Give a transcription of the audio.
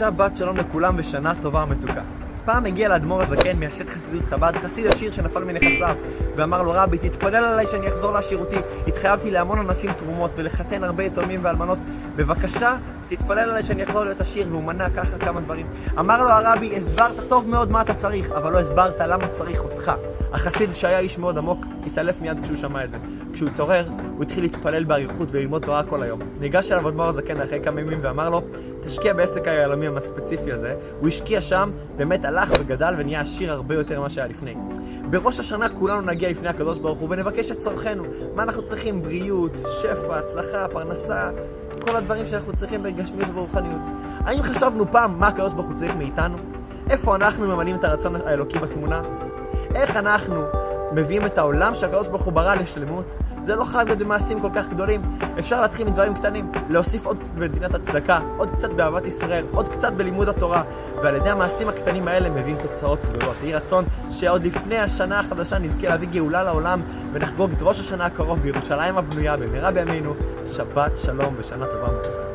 שבת שלום לכולם ושנה טובה ומתוקה. פעם הגיע לאדמו"ר הזקן, מייסד חסידות חב"ד, חסיד עשיר שנפל מנכסיו, ואמר לו: רבי, תתפלל עליי שאני אחזור לעשירותי. התחייבתי להמון אנשים תרומות ולחתן הרבה יתומים ואלמנות. בבקשה, תתפלל עליי שאני אחזור להיות עשיר. והוא מנה ככה כמה דברים. אמר לו הרבי: הסברת טוב מאוד מה אתה צריך, אבל לא הסברת למה צריך אותך. החסיד, שהיה איש מאוד עמוק, התעלף מיד כשהוא שמע את זה. כשהוא התעורר, הוא התחיל להתפלל באריכות וללמוד תורה כל היום. ניגש אליו אדמו"ר הזקן אחרי כמה ימים ואמר לו: תשקיע בעסק היהלומי הספציפי הזה. הוא השקיע שם, באמת הלך וגדל ונהיה עשיר הרבה יותר ממה שהיה לפני. בראש השנה כולנו נגיע לפני הקדוש ברוך הוא ונבקש את צרכנו. מה אנחנו צריכים? בריאות, שפע, הצלחה, פרנסה, כל הדברים שאנחנו צריכים בגשמיות וברוחניות. האם חשבנו פעם מה הקדוש ברוך הוא צריך מאיתנו? איפה אנחנו ממלאים את הרצון האלוקי בתמונה? איך אנחנו מביאים את העולם שהקדוש ברוך הוא ברא לשלמות? זה לא חייב להיות במעשים כל כך גדולים. אפשר להתחיל מדברים קטנים, להוסיף עוד קצת במדינת הצדקה, עוד קצת באהבת ישראל, עוד קצת בלימוד התורה, ועל ידי המעשים הקטנים האלה מביאים תוצאות גדולות. יהי רצון שעוד לפני השנה החדשה נזכה להביא גאולה לעולם ונחגוג את ראש השנה הקרוב בירושלים הבנויה במהרה בימינו. שבת שלום ושנה טובה ומתוקה.